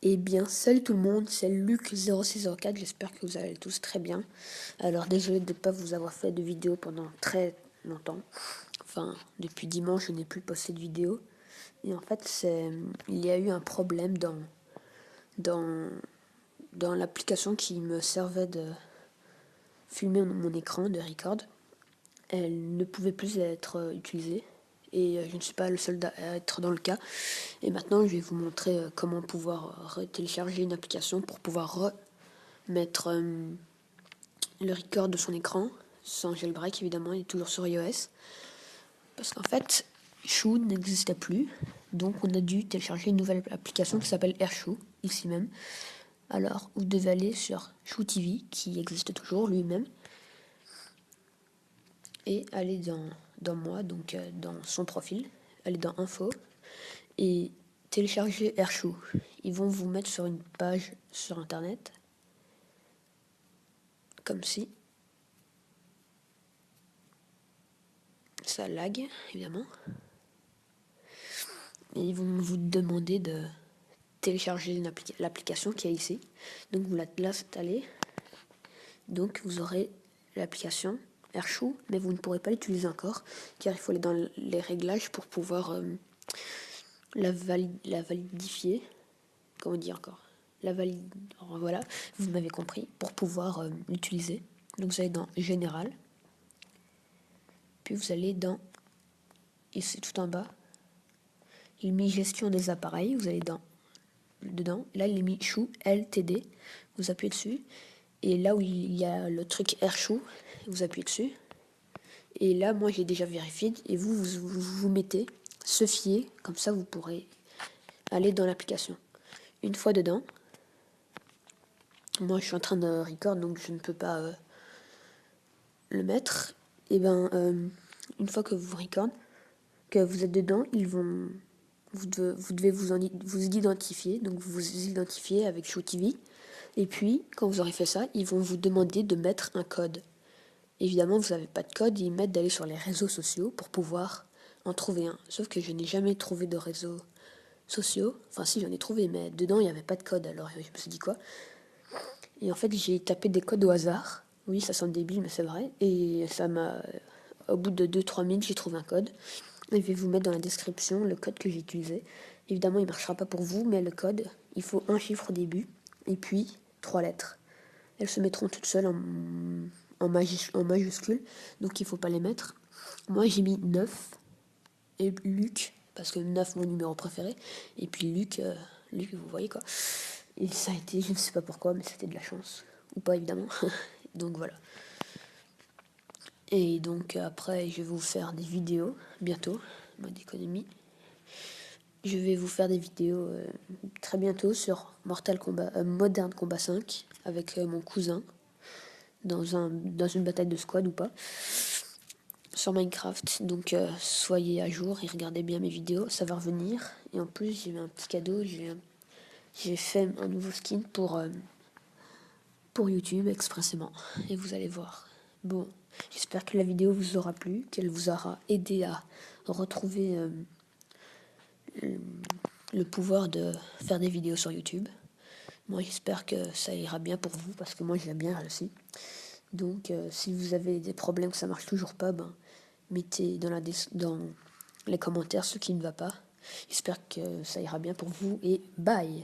Eh bien, salut tout le monde, c'est Luc0604, j'espère que vous allez tous très bien. Alors, désolé de ne pas vous avoir fait de vidéo pendant très longtemps. Enfin, depuis dimanche, je n'ai plus posté de vidéo. Et en fait, il y a eu un problème dans, dans l'application qui me servait de filmer mon écran de record. Elle ne pouvait plus être utilisée. Et je ne suis pas le seul à être dans le cas. Et maintenant, je vais vous montrer comment pouvoir télécharger une application pour pouvoir mettre le record de son écran, sans jailbreak évidemment, il est toujours sur iOS. Parce qu'en fait, Shoo n'existait plus, donc on a dû télécharger une nouvelle application qui s'appelle AirShou, ici même. Alors, vous devez aller sur Shoo TV, qui existe toujours lui-même, et aller dans moi, donc dans son profil, aller dans Info, et télécharger AirShou. Ils vont vous mettre sur une page sur Internet, comme si. Ça lag, évidemment. Et ils vont vous demander de télécharger l'application qui est ici. Donc vous l'installez. Donc vous aurez l'application AirShou, mais vous ne pourrez pas l'utiliser encore, car il faut aller dans les réglages pour pouvoir la validifier. Comment dire encore Voilà, vous m'avez compris, pour pouvoir l'utiliser. Donc vous allez dans Général, puis vous allez dans, ici tout en bas, il met gestion des appareils, vous allez dedans, là il est mis Shoo LTD, vous appuyez dessus, et là où il y a le truc AirShou, vous appuyez dessus, et là moi j'ai déjà vérifié, et vous mettez se fier, comme ça vous pourrez aller dans l'application. Une fois dedans, moi je suis en train de record donc je ne peux pas le mettre, et une fois que vous record, que vous êtes dedans, vous devez vous identifier, donc vous vous identifiez avec Shoo TV. Et puis, quand vous aurez fait ça, ils vont vous demander de mettre un code. Évidemment, vous n'avez pas de code, ils mettent d'aller sur les réseaux sociaux pour pouvoir en trouver un. Sauf que je n'ai jamais trouvé de réseaux sociaux. Enfin, si, j'en ai trouvé, mais dedans, il n'y avait pas de code. Alors, je me suis dit quoi? Et en fait, j'ai tapé des codes au hasard. Oui, ça semble débile, mais c'est vrai. Et ça m'a. Au bout de 2-3 minutes, j'ai trouvé un code. Je vais vous mettre dans la description le code que j'ai utilisé. Évidemment, il ne marchera pas pour vous, mais le code, il faut un chiffre au début, et puis 3 lettres. Elles se mettront toutes seules en majuscule, donc il ne faut pas les mettre. Moi, j'ai mis 9, et Luc, parce que 9, mon numéro préféré, et puis Luc, vous voyez quoi. Et ça a été, je ne sais pas pourquoi, mais c'était de la chance. Ou pas, évidemment. Donc voilà. Et donc après, je vais vous faire des vidéos bientôt, mode économie. Je vais vous faire des vidéos très bientôt sur Modern Combat 5 avec mon cousin dans une bataille de squad ou pas, sur Minecraft. Donc soyez à jour et regardez bien mes vidéos, ça va revenir. Et en plus, j'ai eu un petit cadeau, j'ai fait un nouveau skin pour YouTube expressément. Et vous allez voir. Bon, j'espère que la vidéo vous aura plu, qu'elle vous aura aidé à retrouver le pouvoir de faire des vidéos sur YouTube. Moi, j'espère que ça ira bien pour vous, parce que moi, j'ai bien réussi. Donc, si vous avez des problèmes, que ça marche toujours pas, mettez dans les commentaires ce qui ne va pas. J'espère que ça ira bien pour vous, et bye!